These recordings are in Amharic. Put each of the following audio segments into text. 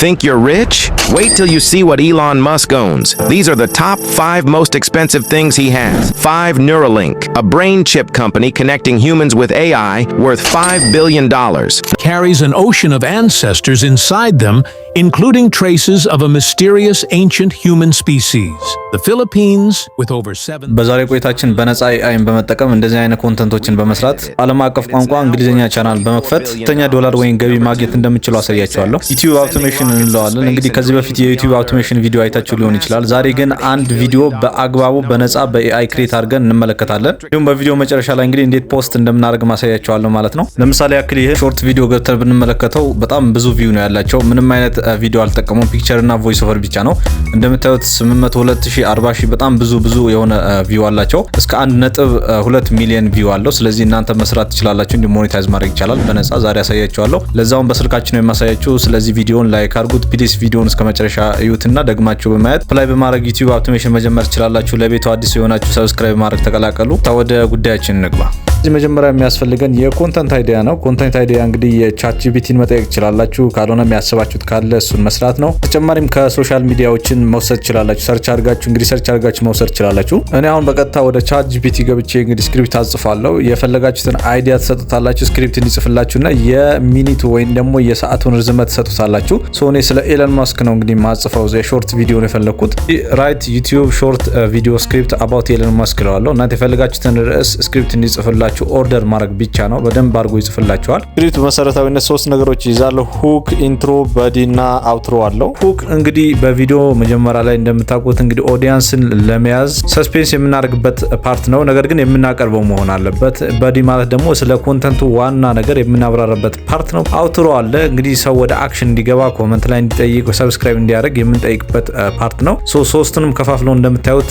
Think you're rich? Wait till you see what Elon Musk owns. These are the top 5 most expensive things he has. 5 Neuralink, a brain chip company connecting humans with AI worth $5 billion. Carries an ocean of ancestors inside them, including traces of a mysterious ancient human species. The Philippines, with over 7 በዛሬ ቆይታችን በነፃ አይን በመጠቀም እንደዚህ አይነት ኮንተንቶችን በመስራት ዓለም አቀፍ ቋንቋ እንግሊዘኛ ቻናል በመክፈት ከፍተኛ ዶላር ወይም ገቢ ማግኘት እንደምትችሉ አሳያችኋለሁ። ዩቲዩብ አውቶሜሽን እንለዋለን። እንግዲህ ከዚህ በፊት የዩቲዩብ አውቶሜሽን ቪዲዮ አይታችሁ ሊሆን ይችላል። ዛሬ ግን አንድ ቪዲዮ በአግባቡ በነፃ በኤአይ ክሬት አድርገን እንመለከታለን። እንዲሁም በቪዲዮ መጨረሻ ላይ እንግዲህ እንዴት ፖስት እንደምናደርግ ማሳያችኋለሁ ማለት ነው። ለምሳሌ ያክል ይሄ ሾርት ቪዲዮ ገብተን ብንመለከተው በጣም ብዙ ቪው ነው ያላቸው። ምንም አይነት ቪዲዮ አልተጠቀሙም። ፒክቸር እና ቮይስ ኦቨር ብቻ ነው። እንደምታዩት 802,000 40,000 በጣም ብዙ የሆነ ቪው አላቸው። እስከ 1.2 ሚሊዮን ቪው አለው። ስለዚህ እናንተ መስራት ትችላላችሁ። እንዲ ሞኔታይዝ ማድረግ ይቻላል በነፃ ዛሬ አሳያችኋለሁ። ለዛውም በስልካችን ነው የማሳያችሁ። ስለዚህ ቪዲዮውን ላይክ አድርጉት ፕሊስ። ቪዲዮውን እስከ መጨረሻ እዩትና ደግማችሁ በማየት ፕላይ በማድረግ ዩቲዩብ አውቶሜሽን መጀመር ትችላላችሁ። ለቤቱ አዲስ የሆናችሁ ሰብስክራይብ ማድረግ ተቀላቀሉ። ወደ ጉዳያችን እንግባ። እዚህ መጀመሪያ የሚያስፈልገን የኮንተንት አይዲያ ነው። ኮንተንት አይዲያ እንግዲህ የቻት ጂፒቲን መጠየቅ ትችላላችሁ። ካልሆነ የሚያስባችሁት ካለ እሱን መስራት ነው። ተጨማሪም ከሶሻል ሚዲያዎችን መውሰድ ትችላላችሁ። ሰርች አድርጋችሁ መውሰድ ትችላላችሁ። እኔ አሁን በቀጥታ ወደ ቻት ጂፒቲ ገብቼ እንግዲህ ስክሪፕት አጽፋለሁ። የፈለጋችሁትን አይዲያ ትሰጡታላችሁ። ስክሪፕት እንዲጽፍላችሁና የሚኒቱ ወይም ደግሞ የሰዓቱን ርዝመት ትሰጡታላችሁ። እኔ ስለ ኤለን ማስክ ነው እንግዲህ ማጽፈው የሾርት ቪዲዮ ነው የፈለኩት። ራይት ዩቲዩብ ሾርት ቪዲዮ ስክሪፕት አባውት ኤለን ማስክ እለዋለሁ። እናንተ የፈለጋችሁትን ርዕስ ስክሪፕት እንዲጽፍላችሁ ኦርደር ማድረግ ብቻ ነው። በደንብ አድርጎ ይጽፍላችኋል። ስክሪፕቱ መሰረታዊነት 3 ነገሮች ይዛል። ሁክ፣ ኢንትሮ፣ በዲ እና አውትሮ አለው። ሁክ እንግዲህ በቪዲዮ መጀመሪያ ላይ እንደምታውቁት እንግዲህ ኦዲየንስን ለመያዝ ሰስፔንስ የምናደርግበት ፓርት ነው። ነገር ግን የምናቀርበው መሆን አለበት። በዲ ማለት ደግሞ ስለ ኮንተንቱ ዋና ነገር የምናብራራበት ፓርት ነው። አውትሮ አለ እንግዲህ ሰው ወደ አክሽን እንዲገባ፣ ኮመንት ላይ እንዲጠይቅ፣ ሰብስክራይብ እንዲያደርግ የምንጠይቅበት ፓርት ነው። ሶስቱንም ከፋፍለው እንደምታዩት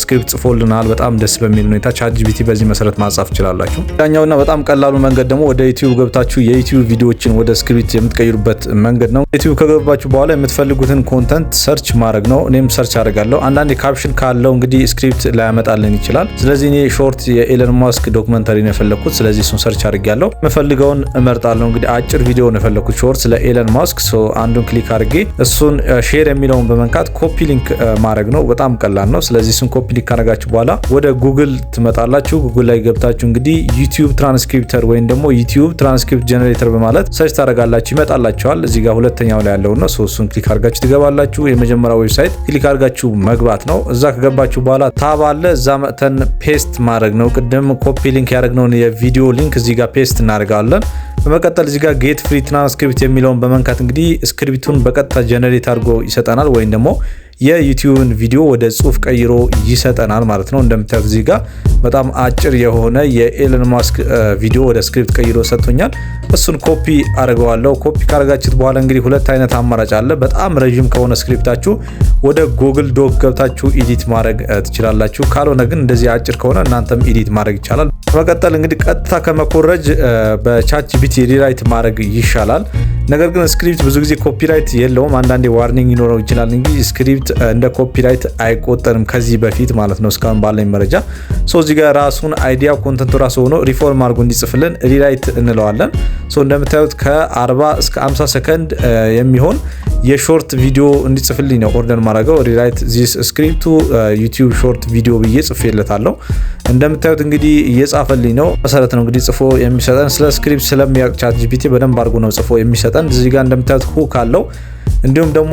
ስክሪፕት ጽፎልናል። በጣም ደስ በሚል ሁኔታ ቻት ጂፒቲ በዚህ መሰረት ማጻፍ ይችላል። ዳኛውና በጣም ቀላሉ መንገድ ደግሞ ወደ ዩቲዩብ ገብታችሁ የዩቲዩብ ቪዲዮዎችን ወደ ስክሪፕት የምትቀይሩበት መንገድ ነው። ዩቲዩብ ከገባችሁ በኋላ የምትፈልጉትን ኮንተንት ሰርች ማድረግ ነው። እኔም ሰርች አደርጋለሁ። አንዳንድ ካፕሽን ካለው እንግዲህ ስክሪፕት ላያመጣልን ይችላል። ስለዚህ እኔ ሾርት የኤለን ማስክ ዶክመንተሪ ነው የፈለኩት። ስለዚህ እሱን ሰርች አድርጌያለሁ። የምፈልገውን እመርጣለሁ። እንግዲህ አጭር ቪዲዮ ነው የፈለኩት ሾርት ስለ ኤለን ማስክ። አንዱን ክሊክ አድርጌ እሱን ሼር የሚለውን በመንካት ኮፒ ሊንክ ማድረግ ነው። በጣም ቀላል ነው። ስለዚህ እሱን ኮፒ ሊንክ ካደረጋችሁ በኋላ ወደ ጉግል ትመጣላችሁ። ጉግል ላይ ገብታችሁ እንግዲህ ዩቲዩብ ትራንስክሪፕተር ወይም ደግሞ ዩቲዩብ ትራንስክሪፕት ጀነሬተር በማለት ሰርች ታደርጋላችሁ። ይመጣላችኋል። እዚህ ጋር ሁለተኛው ላይ ያለው ነው። እሱን ክሊክ አድርጋችሁ ትገባላችሁ። የመጀመሪያው ዌብሳይት ክሊክ አድርጋችሁ መግባት ነው። እዛ ከገባችሁ በኋላ ታብ አለ። እዛ መተን ፔስት ማድረግ ነው። ቅድም ኮፒ ሊንክ ያደረግነውን የቪዲዮ ሊንክ እዚህ ጋር ፔስት እናደርጋለን። በመቀጠል እዚህ ጋር ጌት ፍሪ ትራንስክሪፕት የሚለውን በመንካት እንግዲህ ስክሪፕቱን በቀጥታ ጀነሬት አድርጎ ይሰጠናል ወይም ደግሞ የዩቲዩብን ቪዲዮ ወደ ጽሁፍ ቀይሮ ይሰጠናል ማለት ነው። እንደምታዩት እዚህ ጋር በጣም አጭር የሆነ የኤለን ማስክ ቪዲዮ ወደ ስክሪፕት ቀይሮ ሰጥቶኛል። እሱን ኮፒ አድርገዋለሁ። ኮፒ ካደረጋችሁት በኋላ እንግዲህ ሁለት አይነት አማራጭ አለ። በጣም ረጅም ከሆነ ስክሪፕታችሁ ወደ ጉግል ዶክ ገብታችሁ ኤዲት ማድረግ ትችላላችሁ። ካልሆነ ግን እንደዚህ አጭር ከሆነ እናንተም ኤዲት ማድረግ ይቻላል። በመቀጠል እንግዲህ ቀጥታ ከመኮረጅ በቻት ጂፒቲ ሪራይት ማድረግ ይሻላል። ነገር ግን ስክሪፕት ብዙ ጊዜ ኮፒራይት የለውም። አንዳንዴ ዋርኒንግ ይኖረው ይችላል እንጂ ስክሪፕት እንደ ኮፒራይት አይቆጠርም ከዚህ በፊት ማለት ነው እስካሁን ባለኝ መረጃ። እዚህ ጋር ራሱን አይዲያ ኮንተንቱ ራሱ ሆኖ ሪፎርም አድርጎ እንዲጽፍልን ሪራይት እንለዋለን። እንደምታዩት ከ40 እስከ 50 ሰከንድ የሚሆን የሾርት ቪዲዮ እንዲጽፍልኝ ነው ኦርደር ማድረገው። ሪራይት ዚስ ስክሪፕቱ ዩቲዩብ ሾርት ቪዲዮ ብዬ ጽፌለታለሁ። እንደምታዩት እንግዲህ እየጻፈልኝ ነው። መሰረት ነው እንግዲህ ጽፎ የሚሰጠን። ስለ ስክሪፕት ስለሚያውቅ ቻት ጂፒቲ በደንብ አድርጎ ነው ጽፎ የሚሰጠን። እዚህ ጋር እንደምታዩት ሁክ አለው። እንዲሁም ደግሞ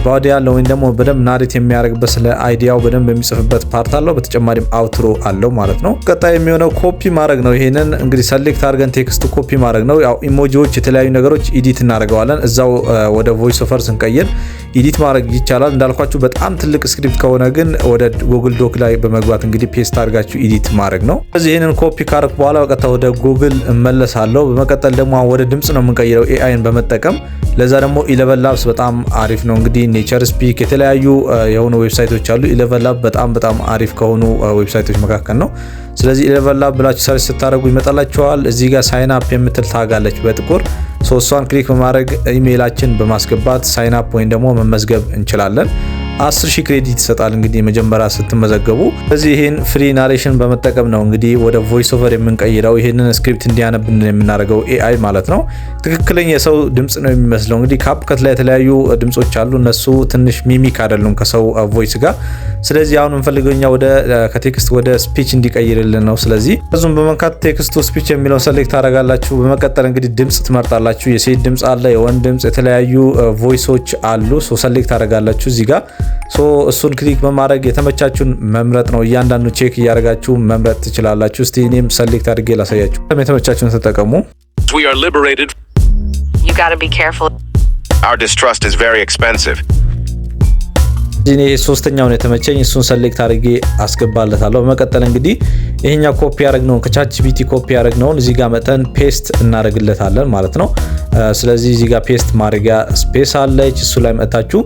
ባዲ ያለው ወይም ደግሞ በደንብ ናሬት የሚያደርግበት ስለ አይዲያው በደንብ የሚጽፍበት ፓርት አለው። በተጨማሪም አውትሮ አለው ማለት ነው። ቀጣይ የሚሆነው ኮፒ ማድረግ ነው። ይሄንን እንግዲህ ሰሌክት አድርገን ቴክስቱ ኮፒ ማድረግ ነው። ያው ኢሞጂዎች፣ የተለያዩ ነገሮች ኤዲት እናደርገዋለን። እዛው ወደ ቮይስ ኦቨር ስንቀይር ኤዲት ማድረግ ይቻላል። እንዳልኳችሁ በጣም ትልቅ ስክሪፕት ከሆነ ግን ወደ ጉግል ዶክ ላይ በመግባት እንግዲህ ፔስት አድርጋችሁ ኤዲት ማድረግ ነው። ስለዚህ ይሄንን ኮፒ ካደረኩ በኋላ በቀጥታ ወደ ጉግል እመለሳለሁ። በመቀጠል ደግሞ ወደ ድምጽ ነው የምንቀይረው ኤአይን በመጠቀም። ለዛ ደግሞ ኢለቨን ላብስ በጣም አሪፍ ነው። እንግዲህ ኔቸር ስፒክ የተለያዩ የሆኑ ዌብሳይቶች አሉ። ኢለቨን ላብ በጣም አሪፍ ከሆኑ ዌብሳይቶች መካከል ነው። ስለዚህ ኢለቨን ላብ ብላችሁ ሰርች ስታደርጉ ይመጣላችኋል። እዚህ ጋር ሳይን አፕ የምትል ታጋለች በጥቁር። እሷን ክሊክ በማድረግ ኢሜይላችን በማስገባት ሳይን አፕ ወይም ደግሞ መመዝገብ እንችላለን። 10,000 ክሬዲት ይሰጣል እንግዲህ መጀመሪያ ስትመዘገቡ። ስለዚህ ይሄን ፍሪ ናሬሽን በመጠቀም ነው እንግዲህ ወደ ቮይስ ኦቨር የምንቀይረው። ይሄንን ስክሪፕት እንዲያነብልን የምናደርገው ኤአይ ማለት ነው። ትክክለኛ የሰው ድምጽ ነው የሚመስለው። እንግዲህ ካፕከት ላይ የተለያዩ ድምጾች አሉ። እነሱ ትንሽ ሚሚክ አይደሉም ከሰው ቮይስ ጋር። ስለዚህ አሁን እንፈልገውኛ ወደ ከቴክስት ወደ ስፒች እንዲቀይርልን ነው። ስለዚህ እዙም በመንካት ቴክስት ቱ ስፒች የሚለውን ሰሌክት ታደርጋላችሁ። በመቀጠል እንግዲህ ድምጽ ትመርጣላችሁ። የሴት ድምጽ አለ፣ የወንድ ድምጽ፣ የተለያዩ ቮይሶች አሉ። ሶ ሰሌክት ታደርጋላችሁ እዚህ ጋር። ሶ እሱን ክሊክ በማድረግ የተመቻችሁን መምረጥ ነው። እያንዳንዱ ቼክ እያደረጋችሁ መምረጥ ትችላላችሁ። እስቲ እኔም ሰሌክት አድርጌ ላሳያችሁ። የተመቻችሁን ተጠቀሙ። We are liberated. You got to be careful. Our distrust is very expensive. እኔ ሶስተኛውን የተመቸኝ እሱን ሰሌክት አድርጌ አስገባለታለሁ። በመቀጠል እንግዲህ ይሄኛው ኮፒ ያደረግነውን ከቻትጂፒቲ ኮፒ ያደረግነውን እዚህ ጋር መተን ፔስት እናደርግለታለን ማለት ነው። ስለዚህ እዚህ ጋር ፔስት ማድረጊያ ስፔስ አለች። እሱ ላይ መታችሁ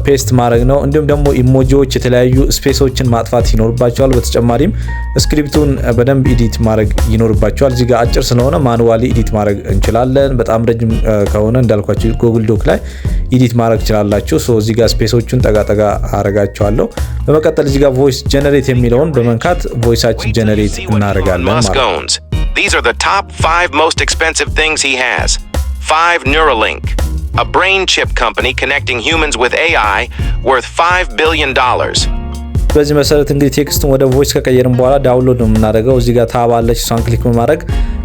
ፔስት ማድረግ ነው። እንዲሁም ደግሞ ኢሞጂዎች የተለያዩ ስፔሶችን ማጥፋት ይኖርባቸዋል። በተጨማሪም ስክሪፕቱን በደንብ ኤዲት ማድረግ ይኖርባቸዋል። እዚህ ጋር አጭር ስለሆነ ማኑዋሊ ኤዲት ማድረግ እንችላለን። በጣም ረጅም ከሆነ እንዳልኳችሁ ጉግል ዶክ ላይ ኤዲት ማድረግ ትችላላችሁ። ሶ እዚህ ጋር ስፔሶቹን ጠጋ አረጋቸዋለሁ። በመቀጠል እዚህ ጋር ቮይስ ጀነሬት የሚለውን በመንካት ቮይሳችን ጀነሬት እናደርጋለን ማለት ነው። These are the top 5 most expensive things he has. 5 Neuralink, a brain chip company connecting humans with AI worth $5 billion. በዚህ መሰረት እንግዲህ ቴክስቱን ወደ ቮይስ ከቀየርን በኋላ ዳውንሎድ ነው የምናደርገው። እዚህ ጋር ታብ አለች። እሷን ክሊክ በማድረግ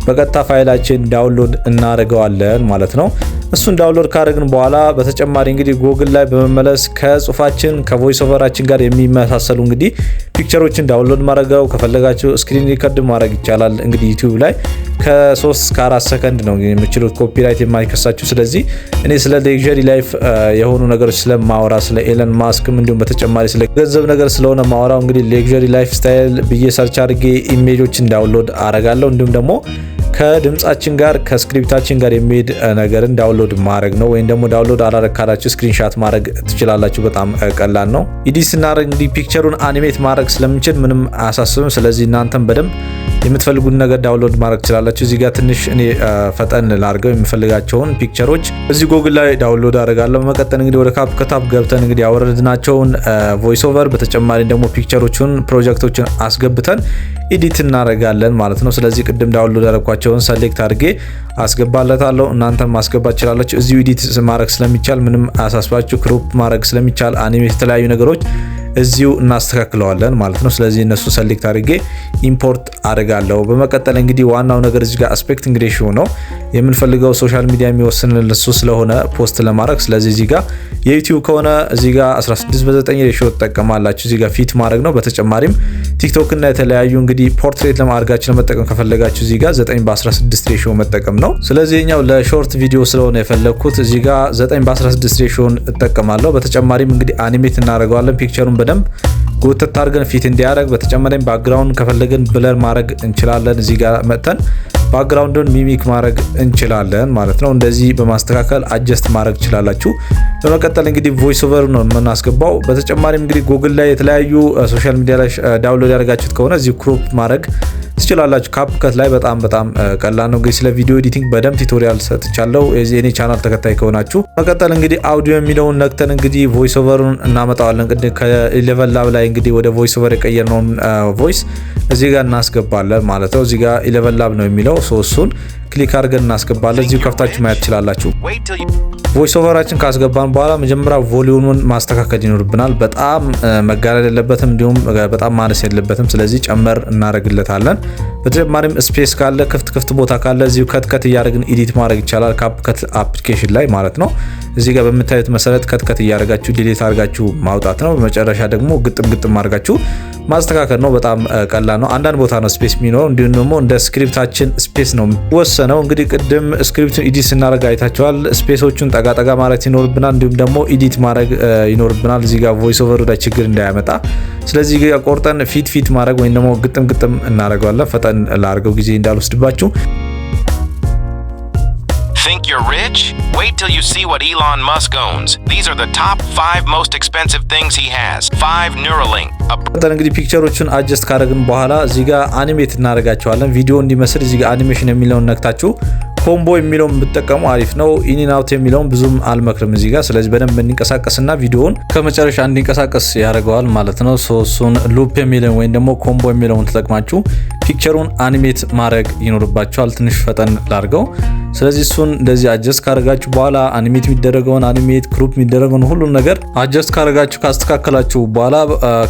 በቀጥታ ፋይላችን ዳውንሎድ እናደርገዋለን ማለት ነው። እሱን ዳውንሎድ ካደረግን በኋላ በተጨማሪ እንግዲህ ጉግል ላይ በመመለስ ከጽሁፋችን ከቮይስ ኦቨራችን ጋር የሚመሳሰሉ እንግዲህ ፒክቸሮችን ዳውንሎድ ማድረገው ከፈለጋችሁ ስክሪን ሪከርድ ማድረግ ይቻላል። እንግዲህ ዩቲዩብ ላይ ከ3 እስከ 4 ሰከንድ ነው የምችሉት ኮፒራይት የማይከሳችሁ። ስለዚህ እኔ ስለ ሌክዠሪ ላይፍ የሆኑ ነገሮች ስለማወራ ስለ ኤለን ማስክም እንዲሁም በተጨማሪ ስለ ገንዘብ ነገር ስለሆነ ማወራው እንግዲህ ሌክዠሪ ላይፍ ስታይል ብዬ ሰርች አድርጌ ኢሜጆችን ዳውንሎድ አረጋለሁ። እንዲሁም ደግሞ ከድምጻችን ጋር ከስክሪፕታችን ጋር የሚሄድ ነገርን ዳውንሎድ ማድረግ ነው። ወይም ደግሞ ዳውንሎድ አላረካላችሁ ስክሪንሻት ማድረግ ትችላላችሁ። በጣም ቀላል ነው። ኤዲት ስናደርግ እንግዲህ ፒክቸሩን አኒሜት ማድረግ ስለምንችል ምንም አያሳስብም። ስለዚህ እናንተም በደንብ የምትፈልጉን ነገር ዳውንሎድ ማድረግ ትችላላችሁ። እዚህ ጋር ትንሽ እኔ ፈጠን ላድርገው የምፈልጋቸውን ፒክቸሮች እዚህ ጉግል ላይ ዳውንሎድ አደርጋለሁ። በመቀጠል እንግዲህ ወደ ካፕከት ገብተን እንግዲህ ያወረድናቸውን ቮይስ ኦቨር በተጨማሪ ደግሞ ፒክቸሮቹን ፕሮጀክቶችን አስገብተን ኤዲት እናደርጋለን ማለት ነው። ስለዚህ ቅድም ዳውንሎድ ያደረኳቸውን ሰሌክት አድርጌ አስገባለታለሁ። እናንተም ማስገባት ትችላላችሁ። እዚሁ ኤዲት ማድረግ ስለሚቻል ምንም አያሳስባችሁ። ክሮፕ ማድረግ ስለሚቻል አኒሜት የተለያዩ ነገሮች እዚሁ እናስተካክለዋለን ማለት ነው። ስለዚህ እነሱ ሰሌክት አድርጌ ኢምፖርት አድርጋለሁ። በመቀጠል እንግዲህ ዋናው ነገር እዚህ ጋር አስፔክት ሬሽዮ ነው የምንፈልገው። ሶሻል ሚዲያ የሚወስንልን እሱ ስለሆነ ፖስት ለማድረግ። ስለዚህ እዚህ ጋር የዩቲዩብ ከሆነ እዚህ ጋር 16:9 ሬሽዮ ተጠቀማላችሁ። እዚህ ጋር ፊት ማድረግ ነው። በተጨማሪም ቲክቶክ እና የተለያዩ እንግዲህ ፖርትሬት ለማድረጋችሁ ለመጠቀም ከፈለጋችሁ እዚህ ጋር 9:16 ሬሽዮ መጠቀም ነው። ስለዚህ እኛው ለሾርት ቪዲዮ ስለሆነ የፈለኩት እዚህ ጋር 9:16 ሬሽዮን እጠቀማለሁ። በተጨማሪም እንግዲህ አኒሜት እናደርገዋለን ፒክቸሩን በደንብ ጎተት አድርገን ፊት እንዲያደርግ። በተጨማሪም ባክግራውንድ ከፈለገን ብለር ማድረግ እንችላለን። እዚህ ጋር መተን ባክግራውንዱን ሚሚክ ማድረግ እንችላለን ማለት ነው። እንደዚህ በማስተካከል አጀስት ማድረግ ትችላላችሁ። በመቀጠል እንግዲህ ቮይስ ኦቨር ነው የምናስገባው። በተጨማሪም እንግዲህ ጉግል ላይ የተለያዩ ሶሻል ሚዲያ ላይ ዳውንሎድ ያደርጋችሁት ከሆነ እዚህ ክሮፕ ማድረግ ትችላላችሁ። ካፕከት ላይ በጣም ቀላል ነው። እንግዲህ ስለ ቪዲዮ ኤዲቲንግ በደንብ ቱቶሪያል ሰጥቻለሁ የኔ ቻናል ተከታይ ከሆናችሁ። በመቀጠል እንግዲህ አውዲዮ የሚለውን ነክተን እንግዲህ ቮይስ ኦቨሩን እናመጣዋለን። እንግዲህ ከ11 ላብ ላይ እንግዲህ ወደ ቮይስ ኦቨር የቀየርነውን ቮይስ እዚህ ጋር እናስገባለን ማለት ነው። እዚህ ጋር 11 ላብ ነው የሚለው እሱን ክሊክ አድርገን እናስገባለን። እዚሁ ከፍታችሁ ማየት ትችላላችሁ። ቮይስ ኦቨራችን ካስገባን በኋላ መጀመሪያ ቮሊዩሙን ማስተካከል ይኖርብናል። በጣም መጋረድ የለበትም፣ እንዲሁም በጣም ማነስ የለበትም። ስለዚህ ጨመር እናደርግለታለን። በተጨማሪም ስፔስ ካለ ክፍት ቦታ ካለ እዚሁ ከትከት እያደረግን ኤዲት ማድረግ ይቻላል። ካፕከት አፕሊኬሽን ላይ ማለት ነው። እዚህ ጋር በምታዩት መሰረት ከትከት እያደረጋችሁ ዲሊት አድርጋችሁ ማውጣት ነው። በመጨረሻ ደግሞ ግጥም አድርጋችሁ ማስተካከል ነው። በጣም ቀላል ነው። አንዳንድ ቦታ ነው ስፔስ የሚኖረው፣ እንዲሁም ደግሞ እንደ ስክሪፕታችን ስፔስ ነው ወሰነው። እንግዲህ ቅድም ስክሪፕቱን ኤዲት ስናደርግ አይታችኋል። ስፔሶቹን ጠጋ ማድረግ ይኖርብናል፣ እንዲሁም ደግሞ ኤዲት ማድረግ ይኖርብናል። እዚህ ጋር ቮይስ ኦቨር ላይ ችግር እንዳያመጣ። ስለዚህ ጋር ቆርጠን ፊት ማድረግ ወይም ደግሞ ግጥም እናደርገዋለን። ፈጠን ላድርገው ጊዜ እንዳልወስድባችሁ። Think you're rich? Wait till you see what Elon Musk owns. These are the top 5 most expensive things he has. 5 Neuralink. እንግዲህ ፒክቸሮቹን አጀስት ካደረግን በኋላ እዚህ ጋር አኒሜት እናደርጋቸዋለን። ቪዲዮ እንዲመስል እዚህ ጋር አኒሜሽን የሚለውን ነክታችሁ ኮምቦ የሚለውን ብትጠቀሙ አሪፍ ነው። ኢን ኤንድ አውት የሚለውን ብዙም አልመክርም እዚህ ጋር። ስለዚህ በደንብ እንዲንቀሳቀስና ቪዲዮውን ከመጨረሻ እንዲንቀሳቀስ ያደርገዋል ማለት ነው። እሱን ሉፕ የሚለውን ወይም ደግሞ ኮምቦ የሚለውን ተጠቅማችሁ ፒክቸሩን አኒሜት ማድረግ ይኖርባችኋል። ትንሽ ፈጠን ላድርገው። ስለዚህ እሱን እንደዚህ አጀስት ካደረጋችሁ በኋላ አኒሜት የሚደረገውን አኒሜት፣ ክሩፕ የሚደረገውን ሁሉን ነገር አጀስት ካደረጋችሁ ካስተካከላችሁ በኋላ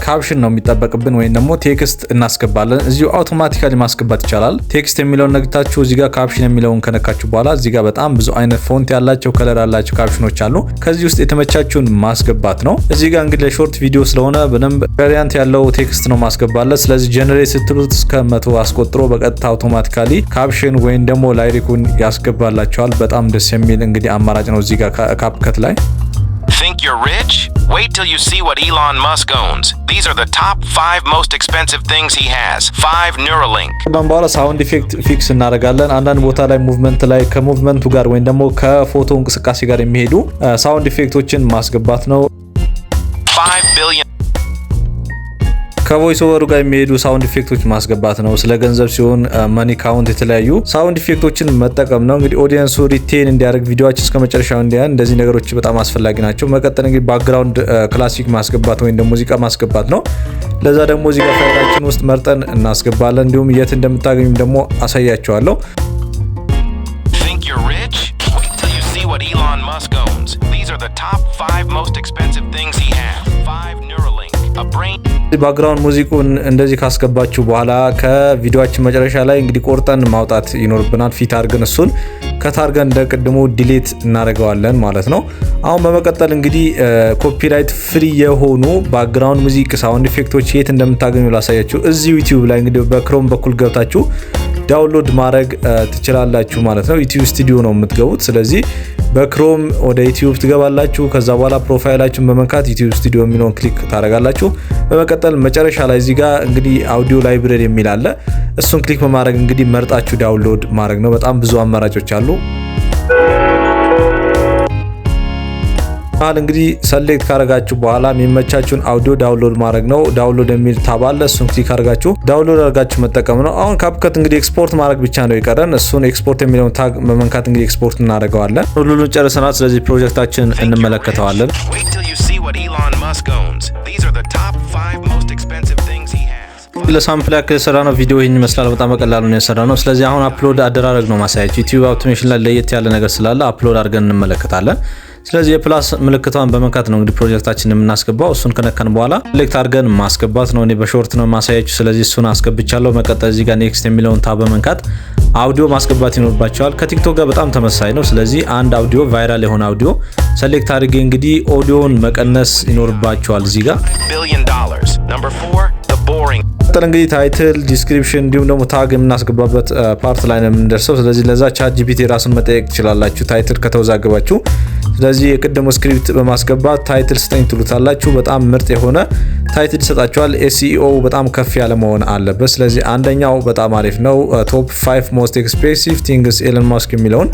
ካፕሽን ነው የሚጠበቅብን ወይም ደግሞ ቴክስት እናስገባለን። እዚሁ አውቶማቲካሊ ማስገባት ይቻላል። ቴክስት የሚለውን ነግታችሁ እዚህ ጋር ካፕሽን የሚለውን ከነካችሁ በኋላ እዚህ ጋር በጣም ብዙ አይነት ፎንት ያላቸው ከለር ያላቸው ካፕሽኖች አሉ። ከዚህ ውስጥ የተመቻችሁን ማስገባት ነው። እዚህ ጋር እንግዲህ ለሾርት ቪዲዮ ስለሆነ በደንብ ቫሪያንት ያለው ቴክስት ነው ማስገባለት። ስለዚህ ጀነሬት ስትሉት እስከ 100 አስቆጥሮ በቀጥታ አውቶማቲካሊ ካፕሽን ወይም ደግሞ ላይሪኩን ያስገባላችኋል። በጣም ደስ የሚል እንግዲህ አማራጭ ነው እዚህ ጋር ካፕከት ላይ። Think you're rich? Wait till you see what Elon Musk owns. These are the top 5 most expensive things he has. 5 Neuralink. በኋላ ሳውንድ ኢፌክት ፊክስ እናደርጋለን። አንዳንድ ቦታ ላይ ሙቭመንት ላይ ከሙቭመንቱ ጋር ወይም ደግሞ ከፎቶ እንቅስቃሴ ጋር የሚሄዱ ሳውንድ ኢፌክቶችን ማስገባት ነው። 5 billion ከቮይስ ኦቨሩ ጋር የሚሄዱ ሳውንድ ኢፌክቶች ማስገባት ነው። ስለ ገንዘብ ሲሆን ማኒ ካውንት የተለያዩ ሳውንድ ኢፌክቶችን መጠቀም ነው። እንግዲህ ኦዲየንሱ ሪቴን እንዲያደርግ ቪዲዮአችን እስከ መጨረሻው እንዲያን እንደዚህ ነገሮች በጣም አስፈላጊ ናቸው። መቀጠል እንግዲህ ባክግራውንድ ክላሲክ ማስገባት ወይም ደግሞ ሙዚቃ ማስገባት ነው። ለዛ ደግሞ እዚህ ጋር ፋይላችን ውስጥ መርጠን እናስገባለን። እንዲሁም የት እንደምታገኙም ደግሞ አሳያችኋለሁ። Think you're rich? Wait till you see what Elon Musk owns. These are the top 5 most expensive things he has. 5 Neuralink. A brain ባክግራውንድ ሙዚቁን እንደዚህ ካስገባችሁ በኋላ ከቪዲዮአችን መጨረሻ ላይ እንግዲህ ቆርጠን ማውጣት ይኖርብናል። ፊት አድርገን እሱን ከታርገን እንደቀድሞ ዲሊት እናደርገዋለን ማለት ነው። አሁን በመቀጠል እንግዲህ ኮፒራይት ፍሪ የሆኑ ባክግራውንድ ሙዚክ ሳውንድ ኢፌክቶች የት እንደምታገኙ ላሳያችሁ። እዚህ ዩቲዩብ ላይ እንግዲህ በክሮም በኩል ገብታችሁ ዳውንሎድ ማድረግ ትችላላችሁ ማለት ነው። ዩቲዩብ ስቱዲዮ ነው የምትገቡት። ስለዚህ በክሮም ወደ ዩቲዩብ ትገባላችሁ። ከዛ በኋላ ፕሮፋይላችሁን በመንካት ዩቲዩብ ስቱዲዮ የሚለውን ክሊክ ታደርጋላችሁ። በመቀጠል መጨረሻ ላይ እዚህ ጋር እንግዲህ አውዲዮ ላይብረሪ የሚል አለ። እሱን ክሊክ በማድረግ እንግዲህ መርጣችሁ ዳውንሎድ ማድረግ ነው። በጣም ብዙ አማራጮች አሉ። እንግዲህ ሰሌክት ካረጋችሁ በኋላ የሚመቻችሁን አውዲዮ ዳውንሎድ ማድረግ ነው። ዳውንሎድ የሚል ታብ አለ። እሱን ክሊክ አድርጋችሁ ዳውንሎድ አድርጋችሁ መጠቀም ነው። አሁን ካፕከት እንግዲህ ኤክስፖርት ማድረግ ብቻ ነው የቀረን። እሱን ኤክስፖርት የሚለውን ታግ በመንካት እንግዲህ ኤክስፖርት እናደርገዋለን። ሁሉን ጨርሰናል። ስለዚህ ፕሮጀክታችን እንመለከተዋለን። ለሳምፕል ያክል የሰራ ነው ቪዲዮ ይህን ይመስላል። በጣም በቀላሉ ነው የሰራ ነው። ስለዚህ አሁን አፕሎድ አደራረግ ነው ማሳያችሁ። ዩቲዩብ አውቶሜሽን ላይ ለየት ያለ ነገር ስላለ አፕሎድ አድርገን እንመለከታለን። ስለዚህ የፕላስ ምልክቷን በመንካት ነው እንግዲህ ፕሮጀክታችንን የምናስገባው። እሱን ከነካን በኋላ ሴሌክት አድርገን ማስገባት ነው። እኔ በሾርት ነው ማሳያችሁ። ስለዚህ እሱን አስገብቻለሁ። መቀጠል እዚህ ጋር ኔክስት የሚለውን ታብ በመንካት አውዲዮ ማስገባት ይኖርባቸዋል። ከቲክቶክ ጋር በጣም ተመሳሳይ ነው። ስለዚህ አንድ አውዲዮ ቫይራል የሆነ አውዲዮ ሴሌክት አድርጌ እንግዲህ ኦዲዮን መቀነስ ይኖርባቸዋል እዚህ ጋር። ቀጥል እንግዲህ ታይትል፣ ዲስክሪፕሽን እንዲሁም ደግሞ ታግ የምናስገባበት ፓርት ላይ ነው የምንደርሰው። ስለዚህ ለዛ ቻት ጂፒቲ ራሱን መጠየቅ ትችላላችሁ ታይትል ከተወዛገባችሁ። ስለዚህ የቅድሙ ስክሪፕት በማስገባት ታይትል ስጠኝ ትሉታላችሁ። በጣም ምርጥ የሆነ ታይትል ይሰጣችኋል። ኤስኢኦ በጣም ከፍ ያለ መሆን አለበት። ስለዚህ አንደኛው በጣም አሪፍ ነው። ቶፕ 5 ሞስት ኤክስፔንሲቭ ቲንግስ ኤለን ማስክ የሚለውን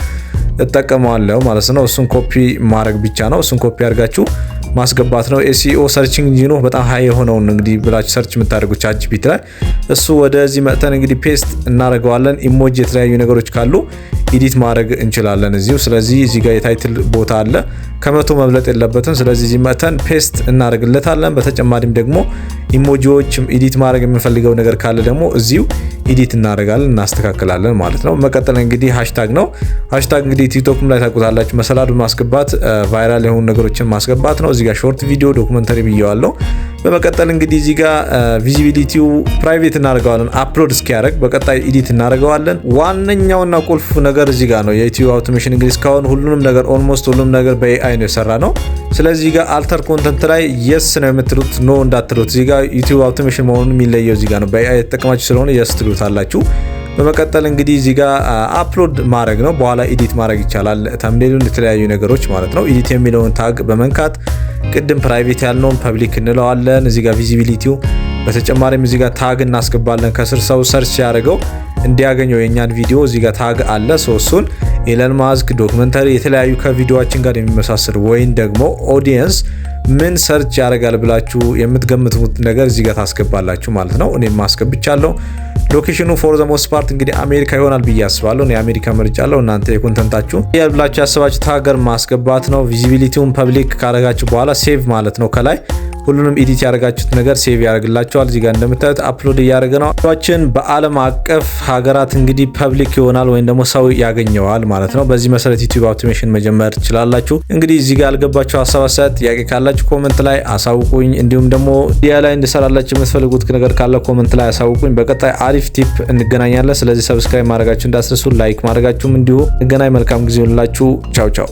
እጠቀመዋለሁ ማለት ነው። እሱን ኮፒ ማድረግ ብቻ ነው። እሱን ኮፒ አድርጋችሁ ማስገባት ነው። ኤስኢኦ ሰርቺንግ ኢንጂኑ በጣም ሃይ የሆነውን እንግዲህ ብላችሁ ሰርች የምታደርጉት ቻት ጂፒቲ ላይ እሱ ወደዚህ መጥተን እንግዲህ ፔስት እናደርገዋለን። ኢሞጂ የተለያዩ ነገሮች ካሉ ኤዲት ማድረግ እንችላለን እዚሁ። ስለዚህ እዚህ ጋር የታይትል ቦታ አለ፣ ከመቶ መብለጥ የለበትም። ስለዚህ እዚህ መጥተን ፔስት እናደርግለታለን። በተጨማሪም ደግሞ ኢሞጂዎች ኤዲት ማድረግ የምንፈልገው ነገር ካለ ደግሞ እዚሁ ኤዲት እናደርጋለን፣ እናስተካክላለን ማለት ነው። መቀጠል እንግዲህ ሃሽታግ ነው። ሃሽታግ እንግዲህ ቲክቶክም ላይ ታውቁታላችሁ። መሰላዱን ማስገባት፣ ቫይራል የሆኑ ነገሮችን ማስገባት ነው። እዚህ ጋር ሾርት ቪዲዮ ዶክመንተሪ ብየዋለሁ። በመቀጠል እንግዲህ እዚህ ጋር ቪዚቢሊቲው ፕራይቬት እናደርገዋለን አፕሎድ እስኪያደርግ። በቀጣይ ኤዲት እናደርገዋለን። ዋነኛውና ቁልፉ ነገር እዚህ ጋር ነው። የዩቲዩብ አውቶሜሽን እንግዲህ እስካሁን ሁሉንም ነገር ኦልሞስት ሁሉም ነገር በኤአይ ነው የሰራ ነው። ስለዚህ ጋር አልተር ኮንተንት ላይ የስ ነው የምትሉት፣ ኖ እንዳትሉት። እዚህ ጋር ዩቲዩብ አውቶሜሽን መሆኑን የሚለየው እዚህ ጋር ነው። በኤአይ የተጠቀማችሁ ስለሆነ የስ ትሉታላችሁ። በመቀጠል እንግዲህ እዚህ ጋር አፕሎድ ማድረግ ነው። በኋላ ኤዲት ማድረግ ይቻላል። ተምኔሉን የተለያዩ ነገሮች ማለት ነው። ኤዲት የሚለውን ታግ በመንካት ቅድም ፕራይቬት ያልነውን ፐብሊክ እንለዋለን። እዚህ ጋር ቪዚቢሊቲው፣ በተጨማሪም እዚህ ጋር ታግ እናስገባለን። ከስር ሰው ሰርች ያደርገው እንዲያገኘው የኛን ቪዲዮ እዚህ ጋር ታግ አለ። እሱን ኤለን ማስክ ዶክመንታሪ የተለያዩ ከቪዲዮአችን ጋር የሚመሳሰሉ ወይም ደግሞ ኦዲየንስ ምን ሰርች ያደርጋል ብላችሁ የምትገምቱት ነገር እዚህ ጋር ታስገባላችሁ ማለት ነው። እኔም ማስገብቻለሁ። ሎኬሽኑ ፎር ዘ ሞስት ፓርት እንግዲህ አሜሪካ ይሆናል ብዬ አስባለሁ። እኔ አሜሪካ መርጫለሁ። እናንተ የኮንተንታችሁ ያብላችሁ ያስባችሁት ሀገር ማስገባት ነው። ቪዚቢሊቲውን ፐብሊክ ካደረጋችሁ በኋላ ሴቭ ማለት ነው። ከላይ ሁሉንም ኤዲት ያደርጋችሁት ነገር ሴቭ ያደርግላችኋል። እዚህ ጋር እንደምታዩት አፕሎድ እያደረገ ነው። ቪዲዮአችን በዓለም አቀፍ ሀገራት እንግዲህ ፐብሊክ ይሆናል ወይም ደግሞ ሰው ያገኘዋል ማለት ነው። በዚህ መሰረት ዩቲዩብ አውቶሜሽን መጀመር ትችላላችሁ። እንግዲህ እዚህ ጋር ያልገባችሁ ሀሳብ አስተያየት ጥያቄ ካላችሁ ኮሜንት ላይ አሳውቁኝ። እንዲሁም ደግሞ ዲያ ላይ እንድሰራላችሁ የምትፈልጉት ነገር ካለ ኮሜንት ላይ አሳውቁኝ። በቀጣይ አሪፍ ቲፕ እንገናኛለን። ስለዚህ ሰብስክራይብ ማድረጋችሁ እንዳትረሱ፣ ላይክ ማድረጋችሁም እንዲሁ እንገናኝ። መልካም ጊዜ ይሁንላችሁ። ቻው ቻው።